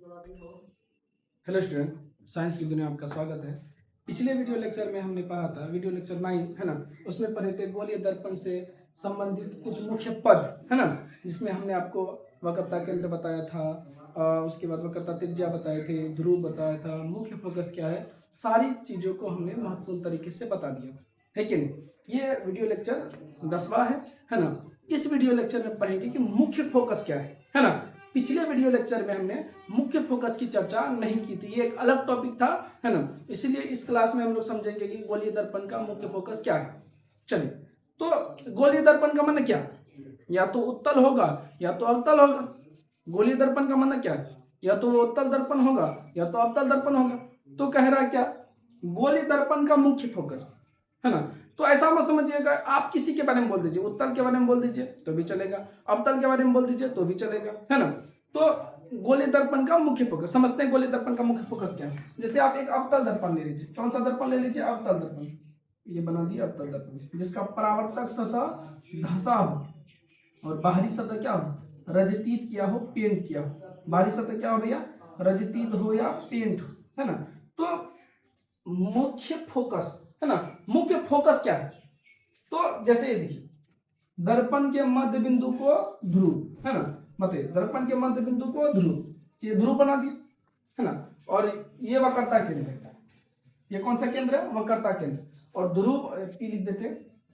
Hello student, science की दुनिया में आपका स्वागत है। पिछले वीडियो लेक्चर में हमने पढ़ा था, वीडियो लेक्चर 9 है ना, उसमें पढ़े थे गोलीय दर्पण से संबंधित कुछ मुख्य पद है ना, जिसमें हमने आपको वक्रता केंद्र बताया था, उसके बाद वक्रता त्रिज्या बताए थे, ध्रुव बताया था, मुख्य फोकस क्या है, सारी चीज़ों को हमने महत्वपूर्ण तरीके से बता दिया है कि नहीं। ये वीडियो लेक्चर 10वां है ना। इस वीडियो लेक्चर में पढ़ेंगे कि मुख्य फोकस क्या है ना। पिछले वीडियो लेक्चर में हमने मुख्य फोकस की चर्चा नहीं की थी, ये एक अलग टॉपिक था है ना, इसलिए इस क्लास में हम लोग समझेंगे कि गोलीय दर्पण का मुख्य फोकस क्या है। चलिए, तो गोलीय दर्पण का मतलब क्या, या तो उत्तल होगा या तो अवतल होगा। गोलीय दर्पण का मतलब क्या है, या तो उत्तल दर्पण होगा या तो अवतल दर्पण होगा। तो कह रहा क्या, गोलीय दर्पण का मुख्य फोकस है ना। तो ऐसा मत समझिएगा, आप किसी के बारे में बोल दीजिए, उत्तल के बारे में बोल दीजिए तो भी चलेगा, अवतल के बारे में बोल दीजिए तो भी चलेगा है ना। तो गोलीय दर्पण का मुख्य फोकस समझते हैं। गोलीय दर्पण का मुख्य फोकस क्या है, जैसे आप एक अवतल दर्पण ले लीजिए। कौन सा दर्पण ले लीजिए, अवतल दर्पण। ये बना दिया अवतल दर्पण, जिसका परावर्तक सतह धंसा हो और बाहरी सतह क्या हो, रजतीत किया हो, पेंट किया हो। बाहरी सतह क्या हो भैया, रजतीत हो या पेंट हो, है ना। तो मुख्य फोकस है ना, मुख्य फोकस क्या है, तो जैसे ये देखिए, दर्पण के मध्य बिंदु को ध्रुव है ना, बताइए दर्पण के मध्य बिंदु को ध्रुव, ये ध्रुव बना दिया है ना। और ये वक्रता केंद्र है, ये कौन सा केंद्र है, वक्रता केंद्र। और ध्रुव पी लिख देते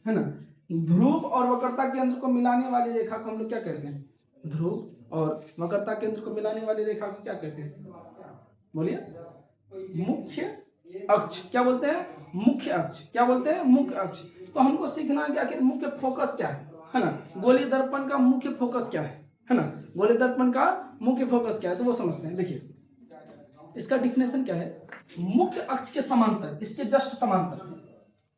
है ना। ध्रुव और वक्रता केंद्र को मिलाने वाली रेखा को हम लोग क्या कहते हैं, ध्रुव। और वक्रता केंद्र को मिलाने वाली रेखा को क्या कहते हैं, बोलिए, मुख्य अक्ष। क्या बोलते हैं, मुख्य अक्ष। क्या बोलते हैं, मुख्य अक्ष। तो हमको सीखना है कि आखिर मुख्य फोकस क्या है ना। गोलीय दर्पण का मुख्य फोकस क्या है ना। गोलीय दर्पण का मुख्य फोकस क्या है, तो वो समझते हैं। देखिए, इसका डिफिनेशन क्या है, मुख्य अक्ष के समांतर, इसके जस्ट समांतर।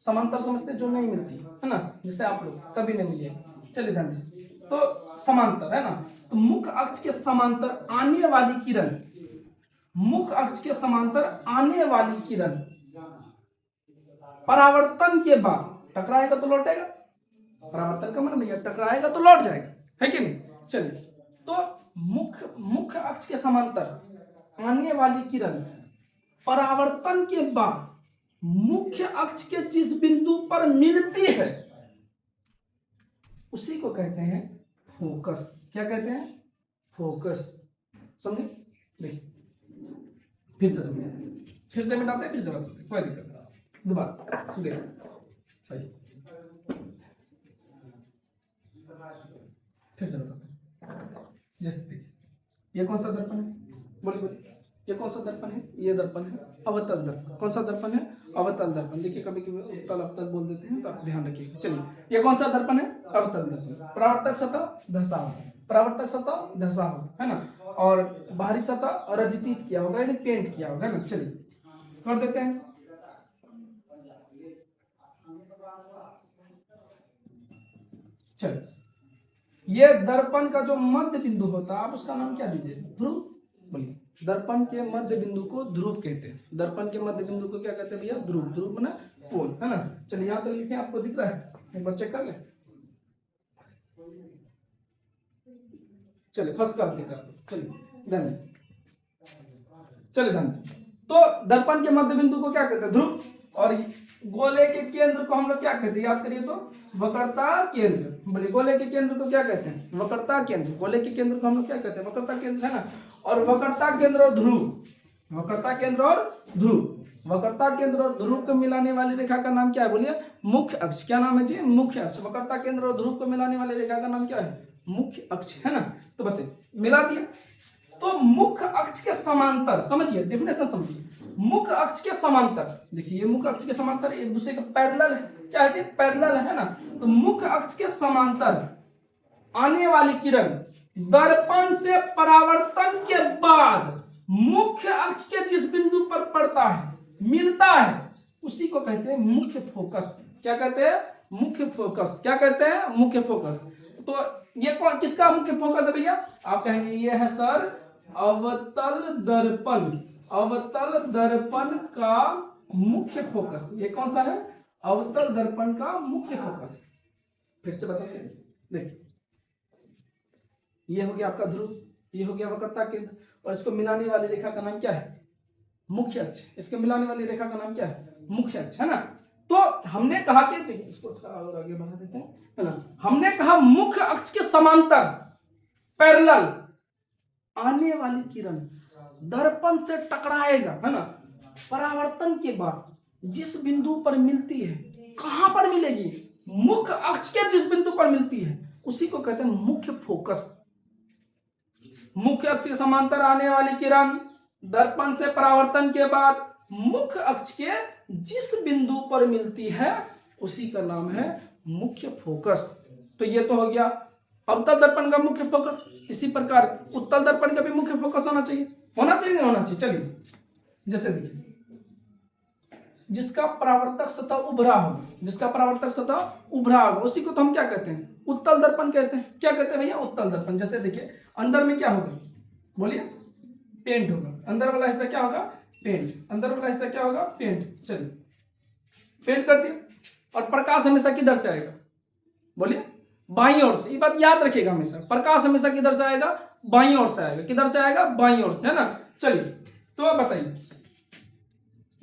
समांतर समझते हैं, जो नहीं मिलती है ना, जिससे आप लोग कभी नहीं मिले। चलिए ध्यान दीजिए, तो समांतर है ना। तो मुख्य अक्ष के समांतर आने वाली किरण, मुख्य अक्ष के समांतर आने वाली किरण परावर्तन के बाद टकराएगा तो लौटेगा। परावर्तन का मतलब भैया टकराएगा तो लौट जाएगा, है कि नहीं। चलिए, तो मुख्य अक्ष के समांतर आने वाली किरण परावर्तन के बाद मुख्य अक्ष के जिस बिंदु पर मिलती है उसी को कहते हैं फोकस। क्या कहते हैं, फोकस। समझे, देखिए फिर से समझे, फिर से मिटाते हैं, फिर जवाब देते हैं, कोई दिक्कत नहीं। दोबारा देखो, फिर से बताते हैं। जैसे देखिए, ये कौन सा दर्पण है, बोलिए बोलिए, ये कौन सा दर्पण है, ये दर्पण है अवतल दर्पण। कौन सा दर्पण है, अवतल दर्पण। देखिए कभी कभी उत्तल अवतल बोल देते हैं, तो आप ध्यान रखिएगा। चलिए, ये कौन सा दर्पण है, अवतल दर्पण। परावर्तक सतह धंसा हो, परावर्तक सतह धंसा हो है ना, और बाहरी सतह रजतीत किया होगा, यानी पेंट किया होगा ना। चलिए कर देते हैं। चलिए, ये दर्पण का जो मध्य बिंदु होता है, आप उसका नाम क्या दीजिए, ध्रुव। बोलिए, दर्पण के मध्य बिंदु को ध्रुव कहते हैं। दर्पण के मध्य बिंदु को क्या कहते हैं भैया, ध्रुव। ध्रुव ना पोल है ना। चलिए यहां तक लिखे, आपको दिख रहा है, एक बार चेक कर ले। चलिए फर्स्ट क्लास दिखा, चलिए ध्यान, चलिए ध्यान। तो दर्पण के मध्य बिंदु को क्या कहते हैं, ध्रुव। और गोले के केंद्र को हम लोग क्या कहते हैं, याद करिए तो, वक्रता केंद्र। बोलिए, गोले के केंद्र को क्या कहते हैं, वक्रता केंद्र। गोले के केंद्र को हम लोग क्या कहते हैं, वक्रता केंद्र है ना। और वक्रता केंद्र और ध्रुव, वक्रता केंद्र और ध्रुव, वक्रता केंद्र और ध्रुव को मिलाने वाली रेखा का नाम क्या है, बोलिए, मुख्य अक्ष। क्या नाम है जी, मुख्य अक्ष। वक्रता केंद्र और ध्रुव को मिलाने वाली रेखा का नाम क्या है, मुख्य अक्ष है ना। तो बताइए, मिला दिया। तो मुख्य अक्ष के समांतर, समझिए डिफिनेशन समझिए, मुख्य अक्ष के समांतर। देखिए, ये मुख्य अक्ष के समांतर एक दूसरे के पैरेलल है। क्या है जी, पैरेलल है ना। तो मुख्य अक्ष के समांतर आने वाली किरण दर्पण से परावर्तन के बाद मुख्य अक्ष के जिस बिंदु पर पड़ता है, मिलता है, उसी को कहते हैं मुख्य फोकस। क्या कहते हैं, मुख्य फोकस। क्या कहते हैं, मुख्य फोकस। तो ये कौन, किसका मुख्य फोकस है भैया, आप कहेंगे ये है सर अवतल दर्पण। अवतल दर्पण का मुख्य फोकस, ये कौन सा है, अवतल दर्पण का मुख्य फोकस। फिर से बताते हैं, देखिए ये हो गया आपका ध्रुव, ये हो गया वक्रता केंद्र, और इसको मिलाने वाली रेखा का नाम क्या है? मुख्य अक्ष। इसके मिलाने वाली रेखा का नाम क्या है? मुख्य अक्ष, है ना। तो हमने कहा कि देखिए इसको थोड़ा और आगे बढ़ा देते हैं, है ना। हमने कहा मुख्य अक्ष के समांतर पैरेलल आने वाली किरण दर्पण से टकराएगा, है ना। परावर्तन के बाद जिस बिंदु पर मिलती है, कहां पर मिलेगी? मुख्य अक्ष के जिस बिंदु पर मिलती है उसी को कहते हैं मुख्य फोकस। मुख्य अक्ष के समांतर आने वाली किरण दर्पण से परावर्तन के बाद मुख्य अक्ष के जिस बिंदु पर मिलती है उसी का नाम है मुख्य फोकस। तो ये तो हो गया अवतल दर्पण का मुख्य फोकस। इसी प्रकार उत्तल दर्पण का भी मुख्य फोकस होना चाहिए, नहीं होना चाहिए? चलिए, जैसे देखिए, जिसका परावर्तक सतह उभरा हो, जिसका परावर्तक सतह उभरा होगा उसी को तो हम क्या कहते हैं? उत्तल दर्पण कहते हैं। क्या कहते हैं भैया? उत्तल दर्पण। जैसे देखिए, अंदर में क्या होगा? बोलिए, पेंट होगा। अंदर वाला हिस्सा क्या होगा? पेंट। अंदर वाला हिस्सा क्या होगा? पेंट। चलिए, पेंट कर दिया, और प्रकाश हमेशा किधर से आएगा? बोलिए, बाईं ओर से। ये बात याद रखिएगा हमेशा, प्रकाश हमेशा किधर से आएगा? बाईं ओर से आएगा। किधर से आएगा? बाईं ओर से, है ना। चलिए, तो अब बताइए,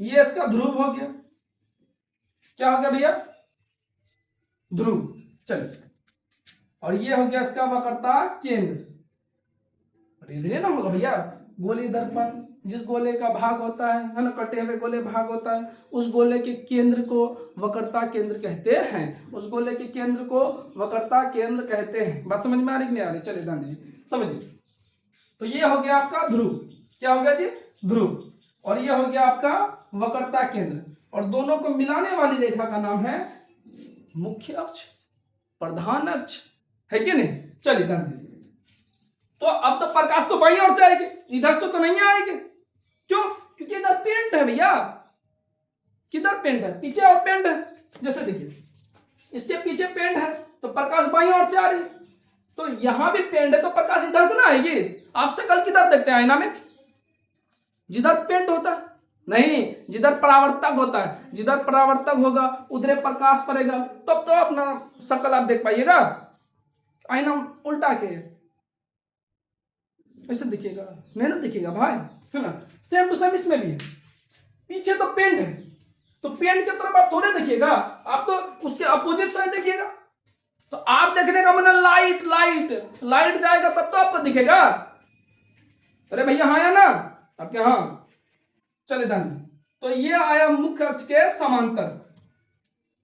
ये इसका ध्रुव हो गया। क्या हो गया भैया? ध्रुव। चलिए, और ये हो गया इसका वक्रता केंद्र। ना होगा भैया, गोली दर्पण जिस गोले का भाग होता है ना, कटे हुए गोले भाग होता है, उस गोले के केंद्र को वक्रता केंद्र कहते हैं। उस गोले के केंद्र को वक्रता केंद्र कहते हैं। बात समझ में आ रही कि नहीं आ रही? चलिए ध्यान दीजिए, समझिए। तो ये हो गया आपका ध्रुव। क्या हो गया जी? ध्रुव। और ये हो गया आपका वक्रता केंद्र, और दोनों को मिलाने वाली रेखा का नाम है मुख्य अक्ष, प्रधान अक्ष, है कि नहीं? चलिए ध्यान दीजिए। तो अब तो प्रकाश तो बाईं ओर से आएगी, इधर से तो नहीं आएगी। क्यों? क्योंकि इधर पेंट है भैया। किधर पेंट है? पीछे और पेंट है। जैसे देखिए, इसके पीछे पेंट है तो प्रकाश बाईं ओर से आ रही, तो यहां भी पेंट है तो प्रकाश इधर से ना आएगी। आपसे कल किधर देखते हैं आईना में? जिधर पेंट होता है नहीं, जिधर परावर्तक होता है। जिधर परावर्तक होगा उधर प्रकाश पड़ेगा, तब तो अपना शक्ल आप देख पाइएगा। आईना उल्टा के ऐसे दिखेगा, मेहनत दिखेगा भाई, है ना। सेम टू सेम इसमें भी है। पीछे तो पेंट है, तो पेंट की तरफ आप थोड़े देखिएगा, आप तो उसके अपोजिट साइड देखिएगा। तो आप देखने का मतलब लाइट लाइट लाइट जाएगा तब तो आपको दिखेगा। अरे भैया हाँ या ना? आपके हाँ। चले ध्यान। तो ये आया मुख्य अक्ष के समांतर,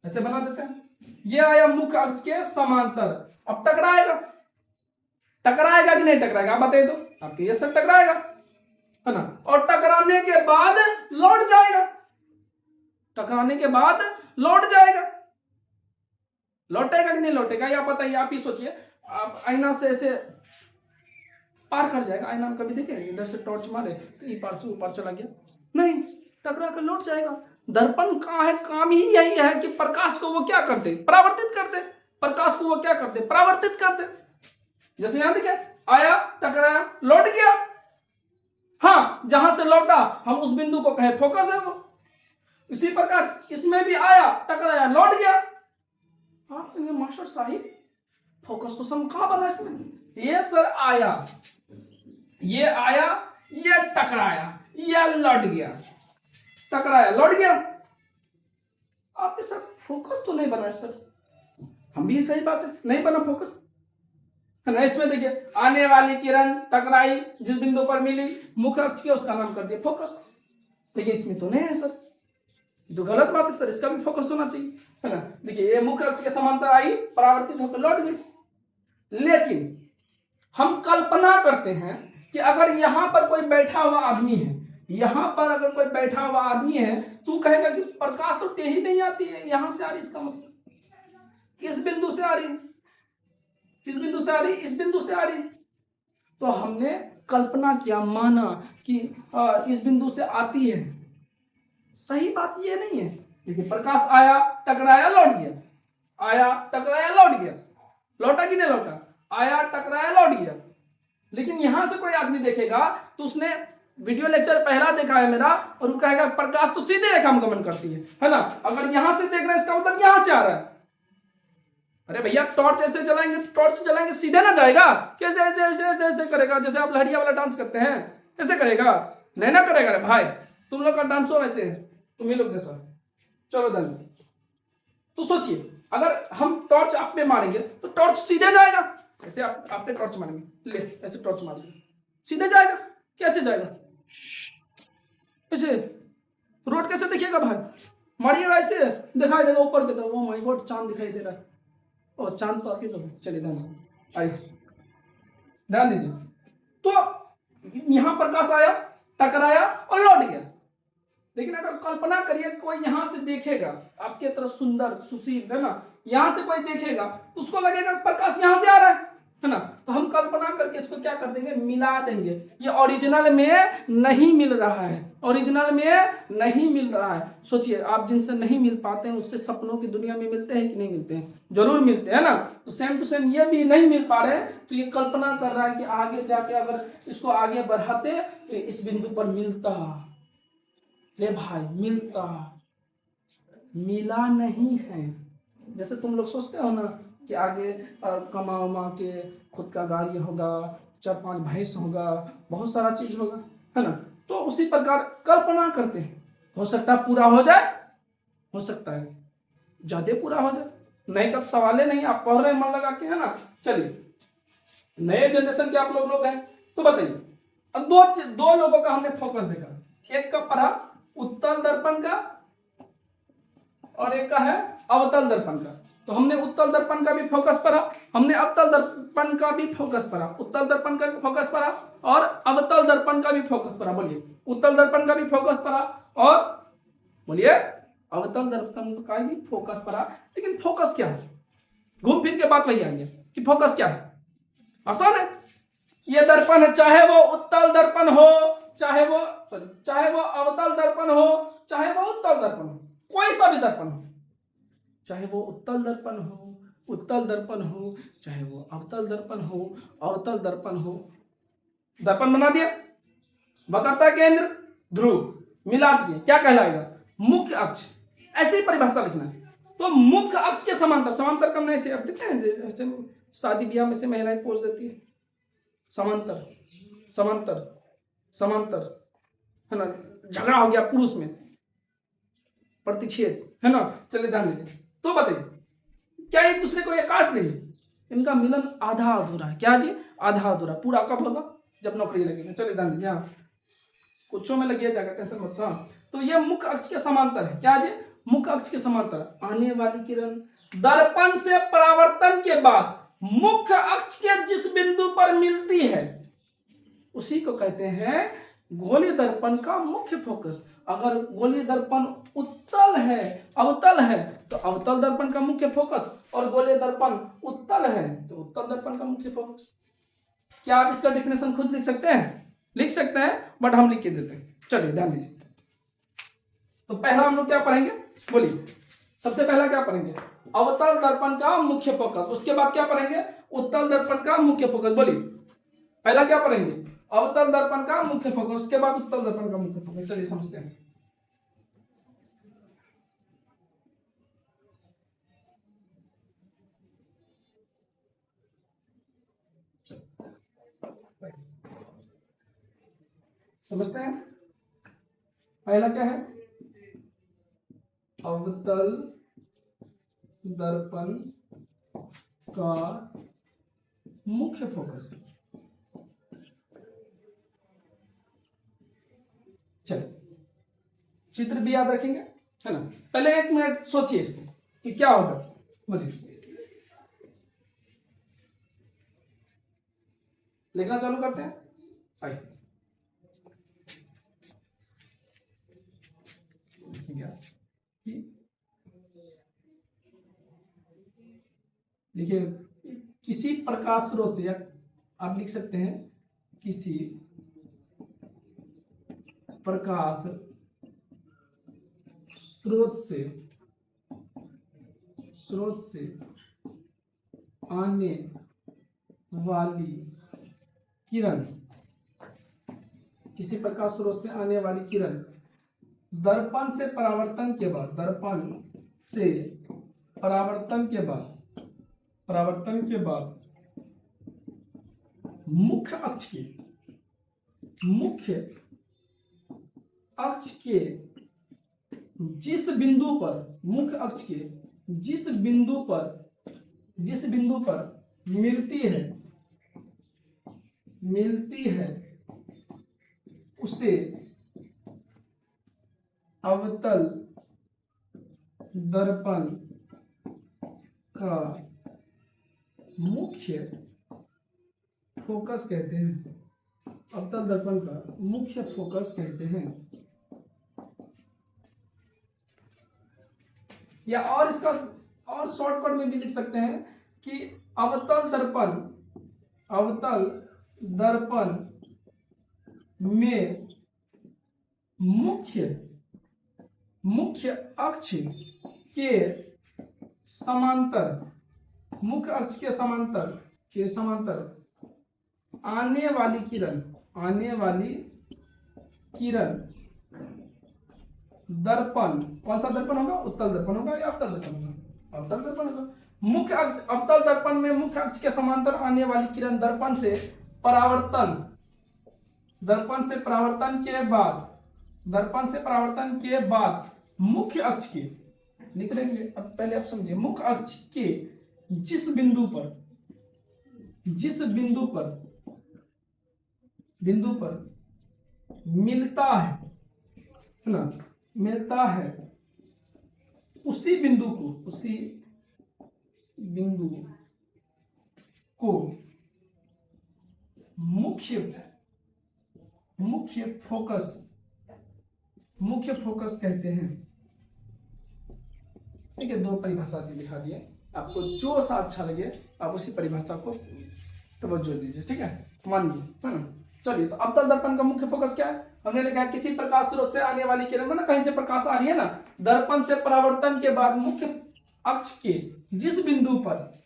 ऐसे बना देते हैं। ये आया मुख्य अक्ष के समांतर। अब टकराएगा, टकराएगा कि नहीं टकराएगा आप बताइए? तो आपके ये सब टकराएगा, है ना। और टकराने के बाद लौट जाएगा। टकराने के बाद लौट जाएगा। लौटेगा कि नहीं लौटेगा? या बताइए, आप ही सोचिए। आप आईना से ऐसे पार कर जाएगा। आईना में कभी देखे इधर से टॉर्च मारे तो ये पार से ऊपर चला गया? नहीं, टकरा कर लौट जाएगा। दर्पण का है काम ही यही है कि प्रकाश को वो क्या करते? परावर्तित करते। प्रकाश को वो क्या करते? परावर्तित करते। जैसे यहां देखे, आया, टकराया, लौट गया। हाँ, जहां से लौटा हम उस बिंदु को कहे फोकस है वो। इसी प्रकार इसमें भी आया, टकराया, लौट गया। हाँ मास्टर साहिब, फोकस तो सम कहां बना इसमें? ये सर आया, ये आया, ये टकराया, ये लौट गया। टकराया, लौट गया। आपके सर फोकस तो नहीं बना सर। हम भी सही बात है, नहीं बना फोकस, है ना। इसमें देखिए, आने वाली किरण टकराई, जिस बिंदु पर मिली, मुख्य अक्ष के, उसका नाम कर दिया फोकस। देखिए इसमें तो नहीं है सर, तो गलत बात है सर। इसका भी फोकस होना चाहिए, है ना। देखिए ये मुख्य अक्ष के समांतर आई, परावर्तित होकर लौट गई। लेकिन हम कल्पना करते हैं कि अगर यहां पर कोई बैठा हुआ आदमी है, यहां पर अगर कोई बैठा हुआ आदमी है, तू कहेगा कि प्रकाश तो टेढ़ी नहीं आती है, यहां से आ रही, इसका मतलब इस बिंदु से आ रही है। किस बिंदु से आ रही? इस बिंदु से आ रही। तो हमने कल्पना किया, माना कि इस बिंदु से आती है। सही बात ये नहीं है। देखिए प्रकाश आया, टकराया, लौट गया। आया, टकराया, लौट गया। लौटा कि नहीं लौटा? आया, टकराया, लौट गया। लेकिन यहां से कोई आदमी देखेगा तो उसने वीडियो लेक्चर पहला देखा है मेरा, और वो कहेगा प्रकाश तो सीधे रेखा में गमन करती है ना। अगर यहां से देख रहे हैं इसका मतलब यहां से आ रहा है। अरे भैया टॉर्च ऐसे जलाएंगे, टॉर्च जलाएंगे सीधे ना जाएगा, कैसे ऐसे ऐसे ऐसे ऐसे करेगा, जैसे आप लहरिया वाला डांस करते हैं ऐसे करेगा, नहीं ना करेगा। रे भाई तुम लोग का डांस हो वैसे तुम ही लोग जैसा। चलो धन, तो सोचिए अगर हम टॉर्च आप पे मारेंगे तो टॉर्च सीधे जाएगा, ऐसे आप पे टॉर्च मारेंगे, ले ऐसे टॉर्च मार दो सीधे जाएगा, कैसे जाएगा ऐसे, रोड कैसे दिखेगा भाई, मारिएगा ऐसे दिखाई देगा ऊपर की तरफ, ओ माय गॉड चांद दिखाई दे रहा है, ओ चांद पर आके लोग, चलिए ध्यान आइए ध्यान दीजिए। तो यहां प्रकाश आया, टकराया और लौट गया, लेकिन अगर कल्पना करिए कोई यहां से देखेगा आपके तरफ सुंदर सुशील है ना, यहां से कोई देखेगा तो उसको लगेगा प्रकाश यहां से आ रहा है ना, तो हम कल्पना करके इसको क्या कर देंगे, मिला देंगे। ये ओरिजिनल में नहीं मिल रहा है, ओरिजिनल में नहीं मिल रहा है। सोचिए आप जिनसे नहीं मिल पाते हैं उससे सपनों की दुनिया में मिलते हैं कि नहीं मिलते हैं, जरूर मिलते हैं ना। तो सेम टू सेम ये भी नहीं मिल पा रहे हैं, तो ये कल्पना कर रहा है कि आगे जाके अगर इसको आगे बढ़ाते तो इस बिंदु पर मिलता, रे भाई मिलता, मिला नहीं है। जैसे तुम लोग सोचते हो ना कि आगे कमा उमा के खुद का गाड़ी होगा, 4-5 भैंस होगा, बहुत सारा चीज होगा है ना, तो उसी प्रकार कल्पना करते हैं, हो सकता है पूरा हो जाए, हो सकता है ज्यादा पूरा हो जाए, नहीं का सवाल नहीं, आप पढ़ रहे हैं मन लगा के है ना। चलिए नए जनरेशन के आप लोग हैं तो बताइए, अब दो लोगों का हमने फोकस देखा, एक का पढ़ा उत्तल दर्पण का और एक का है अवतल दर्पण का। तो हमने उत्तल दर्पण का भी फोकस पढ़ा, हमने अवतल दर्पण का भी फोकस पढ़ा, उत्तल दर्पण का भी फोकस पढ़ा और अवतल दर्पण का भी फोकस पढ़ा। बोलिए उत्तल दर्पण का भी फोकस पढ़ा और बोलिए अवतल दर्पण का भी फोकस पढ़ा। लेकिन फोकस क्या है, घूम फिर के बात वही आएंगे कि फोकस क्या है। आसान है, ये दर्पण है, चाहे वो उत्तल दर्पण हो, चाहे वो अवतल दर्पण हो, चाहे वो उत्तल दर्पण हो, कोई सा भी दर्पण हो, चाहे वो उत्तल दर्पण हो, चाहे वो अवतल दर्पण हो, अवतल दर्पण हो, दर्पण बना दिया, वक्रता केंद्र ध्रुव मिला दिए, क्या कहलाएगा, मुख्य अक्ष। ऐसी परिभाषा लिखना है। तो मुख्य अक्ष के समांतर, समांतर कम नहीं से अर्थ देते हैं, जैसे शादी ब्याह में से महिलाएं पोज देती है, समांतर समांतर समांतर है ना, झगड़ा हो गया पुरुष में, प्रतिच्छेद है ना। चलिए ध्यान दीजिए, तो बताइए क्या एक दूसरे को ये काट रही है, इनका मिलन आधा अधूरा है। क्या जी, आधा अधूरा, पूरा कब होगा, जब नौकरी लगेगी। चलिए ध्यान दीजिए, हाँ कुछों में लगिए जाएगा, टेंशन मत। हाँ तो ये मुख्य अक्ष के समांतर है। क्या जी, मुख्य अक्ष के समांतर आने वाली किरण दर्पण से परावर्तन के बाद मुख्य अक्ष के जिस बिंदु पर मिलती है उसी को कहते हैं गोलीय दर्पण का मुख्य फोकस। अगर गोलीय दर्पण उत्तल है, अवतल है, तो अवतल दर्पण का मुख्य फोकस, और गोलीय दर्पण उत्तल है तो उत्तल दर्पण का मुख्य फोकस। क्या आप इसका डेफिनेशन खुद लिख सकते हैं? लिख सकते हैं, बट हम लिख के देते हैं। चलिए ध्यान दीजिए, तो पहला हम लोग क्या पढ़ेंगे, बोलिए सबसे पहला क्या पढ़ेंगे, अवतल दर्पण का मुख्य फोकस। उसके बाद क्या पढ़ेंगे, उत्तल दर्पण का मुख्य फोकस। बोलिए पहला क्या पढ़ेंगे, अवतल दर्पण का मुख्य फोकस, उसके बाद उत्तल दर्पण का मुख्य फोकस। चलिए समझते हैं। समझते हैं, पहला क्या है, अवतल दर्पण का मुख्य फोकस। चलिए चित्र भी याद रखेंगे है ना। पहले 1 मिनट सोचिए इसको कि क्या होगा, बोलिए लिखना चालू करते हैं। आइए देखिए, किसी प्रकाश स्रोत से, आप लिख सकते हैं किसी प्रकाश स्रोत से आने वाली किरण, किसी प्रकाश स्रोत से आने वाली किरण दर्पण से परावर्तन के बाद परावर्तन के बाद मुख्य अक्ष के जिस बिंदु पर मुख्य अक्ष के जिस बिंदु पर मिलती है उसे अवतल दर्पण का मुख्य फोकस कहते हैं। अवतल दर्पण का मुख्य फोकस कहते हैं। या और इसका और शॉर्टकट में भी लिख सकते हैं कि अवतल दर्पण में मुख्य अक्ष के समांतर आने वाली किरण दर्पण, कौन सा दर्पण होगा? उत्तल दर्पण होगा या अवतल दर्पण होगा? अवतल दर्पण होगा। मुख्य अक्ष अवतल दर्पण में मुख्य अक्ष के समांतर आने वाली किरण दर्पण से परावर्तन के बाद मुख्य अक्ष के, लिख लेंगे अब, पहले आप समझिए, मुख्य अक्ष के जिस बिंदु पर मिलता है उसी बिंदु को मुख्य फोकस कहते हैं। ठीक है, दो परिभाषा दिखा दिए, आपको जो सा अच्छा लगे आप उसी परिभाषा को तवज्जो दीजिए। ठीक है, मानिए, है ना। चलिए, तो अवतल दर्पण का मुख्य फोकस क्या है? हमने लिखा है किसी प्रकाश स्रोत से आने वाली किरण, ना कहीं से प्रकाश आ रही है ना, दर्पण से परावर्तन के बाद मुख्य अक्ष के जिस बिंदु पर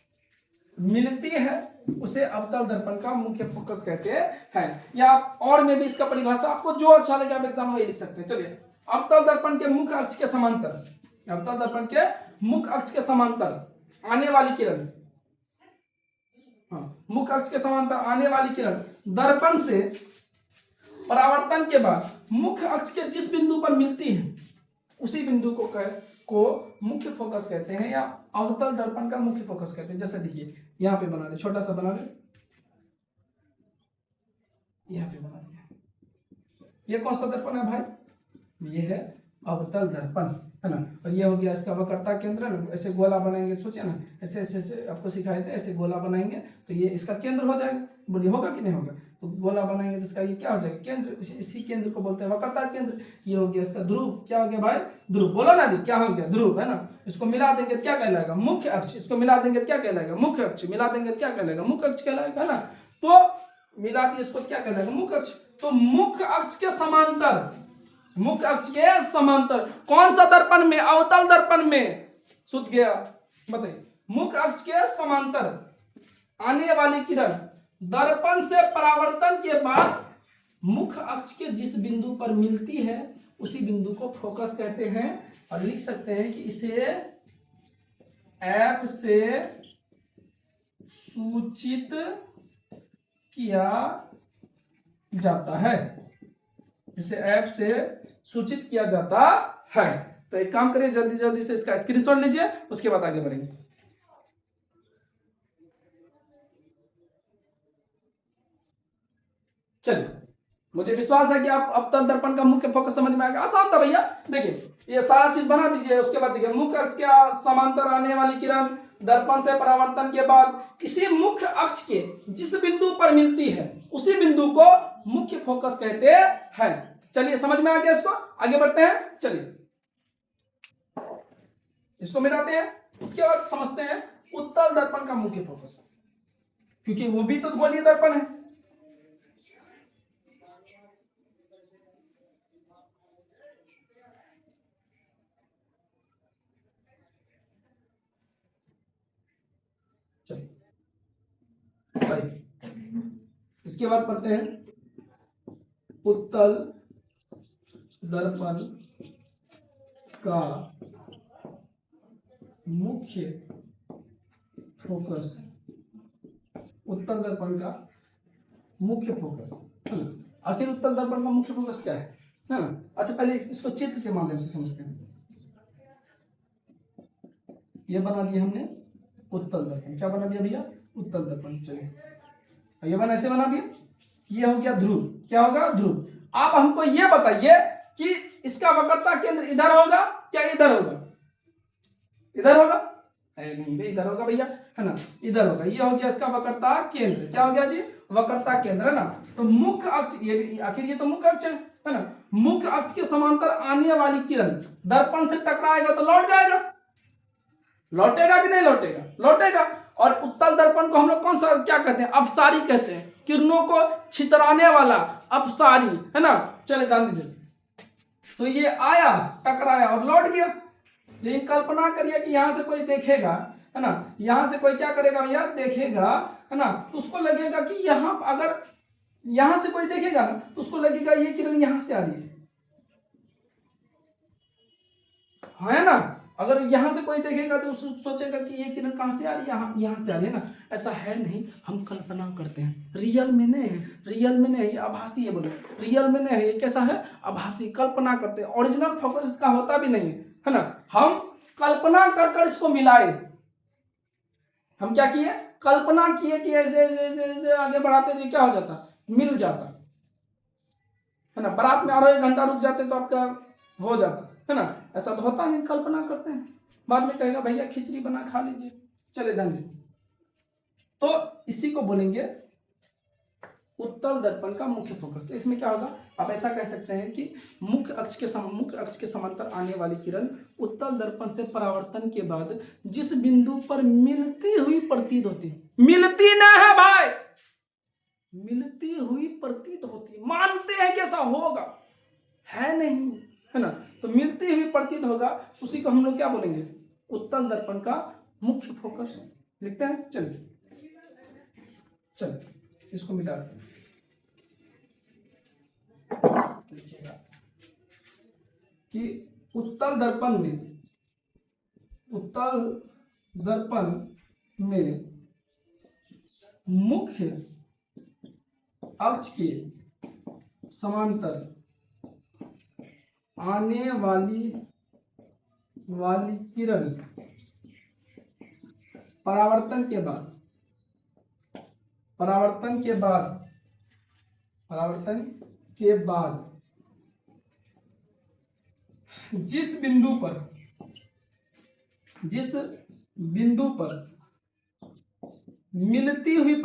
मिलती है उसे अवतल दर्पण का मुख्य फोकस कहते हैं। या आप और में भी इसका परिभाषा आपको जो अच्छा लगे आप एग्जाम में वही लिख सकते हैं। चलिए, अवतल दर्पण के मुख्य अक्ष के समांतर आने वाली किरण, मुख्य अक्ष के समांतर आने वाली किरण दर्पण से परावर्तन के बाद मुख्य अक्ष के जिस बिंदु पर मिलती है उसी बिंदु को मुख्य फोकस कहते हैं या अवतल दर्पण का मुख्य फोकस कहते हैं। जैसे देखिए, यहां पे बना ले, छोटा सा बना ले, यहां पे बना लिया। ये कौन सा दर्पण है भाई? ये है अवतल दर्पण, है ना। और ये हो गया इसका वक्रता केंद्र ना। ऐसे गोला बनाएंगे, सोचिए ना, ऐसे ऐसे ऐसे आपको सिखाए थे, ऐसे गोला बनाएंगे तो ये इसका केंद्र हो जाएगा। बोलिए होगा कि नहीं होगा? तो गोला बनाएंगे तो इसका ये क्या हो जाएगा? केंद्र। इसी केंद्र को बोलते हैं वक्रता केंद्र। ये हो गया इसका ध्रुव। क्या हो गया भाई? ध्रुव। बोलो ना जी, क्या हो गया? ध्रुव, है ना। इसको मिला देंगे तो क्या कहलाएगा? मुख्य अक्ष। इसको मिला देंगे तो क्या कहलाएगा? मुख्य अक्ष। मिला देंगे तो क्या कहलाएगा? मुख्य अक्ष कहलाएगा, ना। तो मिला दिए, इसको क्या कहलाएगा? मुख्य अक्ष। तो मुख्य अक्ष के समांतर कौन सा दर्पण में? अवतल दर्पण में। सुध गया? बताइए। मुख्य अक्ष के समांतर आने वाली किरण दर्पण से परावर्तन के बाद मुख्य अक्ष के जिस बिंदु पर मिलती है उसी बिंदु को फोकस कहते हैं। और लिख सकते हैं कि इसे एफ से सूचित किया जाता है। इसे ऐप से सूचित किया जाता है। तो एक काम करिए, जल्दी जल्दी से इसका स्क्रीनशॉट लीजिए, उसके बाद आगे बढ़ेंगे। चलिए, मुझे विश्वास है कि आप अवतल दर्पण का मुख्य फोकस समझ में आ गया। आसान था भैया। देखिए, ये सारा चीज बना दीजिए, उसके बाद देखिए, मुख्य अक्ष के समांतर आने वाली किरण दर्पण से परावर्तन के बाद किसी मुख्य अक्ष के जिस बिंदु पर मिलती है उसी बिंदु को मुख्य फोकस कहते हैं। चलिए, समझ में आ गया इसको? आगे बढ़ते हैं। चलिए, इसको मिलाते हैं, उसके बाद समझते हैं उत्तल दर्पण का मुख्य फोकस, क्योंकि वो भी तो गोलीय दर्पण है। चलिए, इसके बाद पढ़ते हैं उत्तल दर्पण का मुख्य फोकस, उत्तल दर्पण का मुख्य फोकस, है ना। आखिर उत्तल दर्पण का मुख्य फोकस क्या है ना। अच्छा पहले इसको चित्र के माध्यम से समझते हैं। ये बना दिया हमने उत्तल दर्पण, क्या बना दिया भैया, उत्तल दर्पण। चलिए ये बना, ऐसे बना दिया, ये हो गया ध्रुव, क्या होगा, ध्रुव। आप हमको ये बताइए कि इसका वक्रता केंद्र इधर होगा क्या इधर होगा, इधर होगा, नहीं भाई इधर होगा भैया, है ना, इधर होगा। ये हो गया इसका वक्रता केंद्र, क्या हो गया जी, वक्रता केंद्र, है ना। तो मुख्य अक्ष, ये आखिर ये तो मुख्य अक्ष है ना। मुख्य अक्ष के समांतर आने वाली किरण दर्पण से टकराएगा तो लौट जाएगा, लौटेगा कि नहीं लौटेगा, लौटेगा। और उत्तल दर्पण को हम लोग कौन सा क्या कहते हैं, अपसारी कहते हैं, किरणों को छितराने वाला अपसारी, है ना। चले जान दीजिए। तो ये आया, टकराया और लौट गया। लेकिन कल्पना करिए कि यहां से कोई देखेगा, है ना, यहां से कोई क्या करेगा भैया, देखेगा, है ना, तो उसको लगेगा कि यहां, अगर यहां से कोई देखेगा ना तो उसको लगेगा ये किरण यहां से आ रही है ना। अगर यहां से कोई देखेगा तो सोचेगा कि ये किरण कहां से आ रही है, यहां से आ रही है ना। ऐसा है नहीं, हम कल्पना करते हैं, रियल में नहीं है, रियल में नहीं है, आभासी है, बोले रियल में नहीं है, ये कैसा है, आभासी, कल्पना करते हैं। ओरिजिनल फोकस इसका होता भी नहीं है ना। हम कल्पना कर इसको मिलाए, हम क्या किए, कल्पना किए कि ऐसे ऐसे ऐसे ऐसे आगे बढ़ाते तो क्या हो जाता, मिल जाता, है ना। बारात में 1 घंटा रुक जाते तो आपका हो जाता, है ना। ऐसा तो होता नहीं, कल्पना करते हैं, बाद में कहेगा भैया खिचड़ी बना खा लीजिए, चले धन्य। तो इसी को बोलेंगे उत्तल दर्पण का मुख्य फोकस। तो इसमें क्या होगा, आप ऐसा कह सकते हैं कि मुख्य अक्ष के समांतर आने वाली किरण उत्तल दर्पण से परावर्तन के बाद जिस बिंदु पर मिलती हुई प्रतीत होती, मिलती ना है भाई, मिलती हुई प्रतीत होती, मानते हैं कि ऐसा होगा, है नहीं, है ना। तो मिलती हुई प्रतीत होगा, उसी को हम लोग क्या बोलेंगे, उत्तल दर्पण का मुख्य फोकस। लिखते हैं, चलिए चलिए इसको मिटा देते हैं। लिखिएगा कि उत्तल दर्पण में मुख्य अक्ष के समांतर आने वाली किरण परावर्तन के बाद जिस बिंदु पर मिलती हुई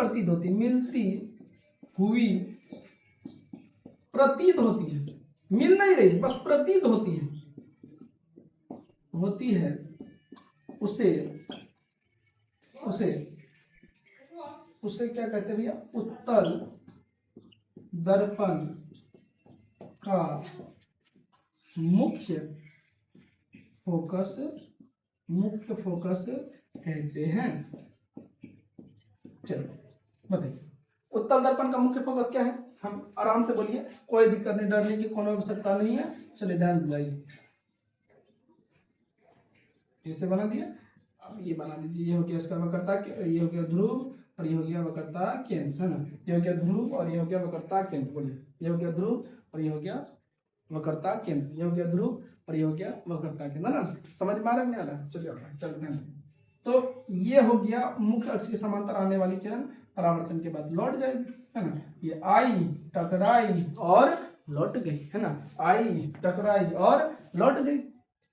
प्रतीत होती है, मिल नहीं रही, बस प्रतीत होती है, उसे क्या कहते हैं भैया, उत्तल दर्पण का मुख्य फोकस कहते हैं। चलो बताइए उत्तल दर्पण का मुख्य फोकस क्या है, हम आराम से बोलिए, कोई दिक्कत नहीं, डरने की कोई आवश्यकता नहीं है। चलिए ध्यान दिलाइए, इसे बना दिया, अब ये बना दीजिए। ये हो गया इसका वक्रता, ये हो गया ध्रुव और ये हो गया वक्रता केंद्र, है ना। ये हो गया ध्रुव और ये हो गया वक्रता केंद्र, बोलिए ये हो गया ध्रुव और ये हो गया वक्रता केंद्र, ये हो गया ध्रुव और ये हो गया वक्रता केंद्र, है ना। समझ में आ रहा है नहीं आ रहा, चलिए ध्यान। तो ये हो गया मुख्य अक्ष के समांतर आने वाली किरण परावर्तन के बाद लौट जाएगी, है ना। ये आई, टकराई और लौट गई, है ना, आई, टकराई और लौट गई।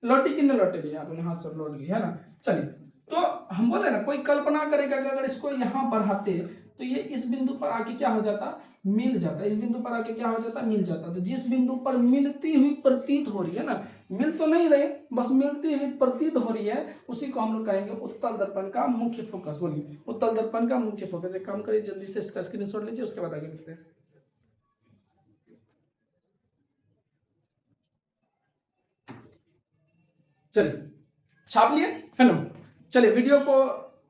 लौटी कि नहीं लौट गई, अपने हाथ से लौट गई, है ना। चलिए, तो हम बोले ना, कोई कल्पना करेगा कि अगर इसको यहाँ बढ़ाते तो ये इस बिंदु पर आके क्या हो जाता, मिल जाता, इस बिंदु पर आके क्या हो जाता, मिल जाता। तो जिस बिंदु पर मिलती हुई प्रतीत हो रही है ना, मिल तो नहीं रही, बस मिलती हुई प्रतीत हो रही है, उसी को हम लोग कहेंगे उत्तल दर्पण का मुख्य फोकस। बोलिए उत्तल दर्पण का मुख्य फोकस। एक काम करिए, जल्दी से इसका स्क्रीनशॉट लीजिए, उसके बाद आगे लिखते हैं। चलिए छाप लिए, है ना। चलिए वीडियो को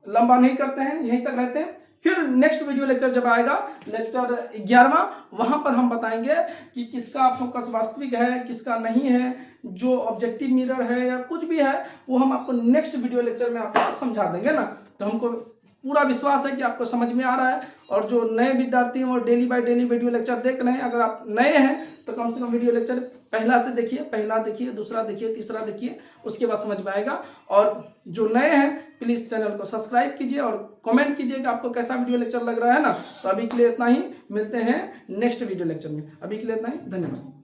लंबा नहीं करते हैं, यहीं तक रहते हैं। फिर नेक्स्ट वीडियो लेक्चर जब आएगा, लेक्चर 11वां, वहां पर हम बताएंगे कि किसका फोकस वास्तविक है, किसका नहीं है, जो ऑब्जेक्टिव मिरर है या कुछ भी है, वो हम आपको नेक्स्ट वीडियो लेक्चर में आपको समझा देंगे ना। तो हमको पूरा विश्वास है कि आपको समझ में आ रहा है। और जो नए विद्यार्थी हैं वो daily by daily video lecture देख रहे हैं, अगर आप नए हैं तो कम से कम वीडियो लेक्चर पहला से देखिए, पहला देखिए, दूसरा देखिए, तीसरा देखिए, उसके बाद समझ में आएगा। और जो नए हैं प्लीज़ चैनल को सब्सक्राइब कीजिए और कमेंट कीजिए कि आपको कैसा वीडियो लेक्चर लग रहा है ना। तो अभी के लिए इतना ही, मिलते हैं नेक्स्ट वीडियो लेक्चर में। अभी के लिए इतना ही, धन्यवाद।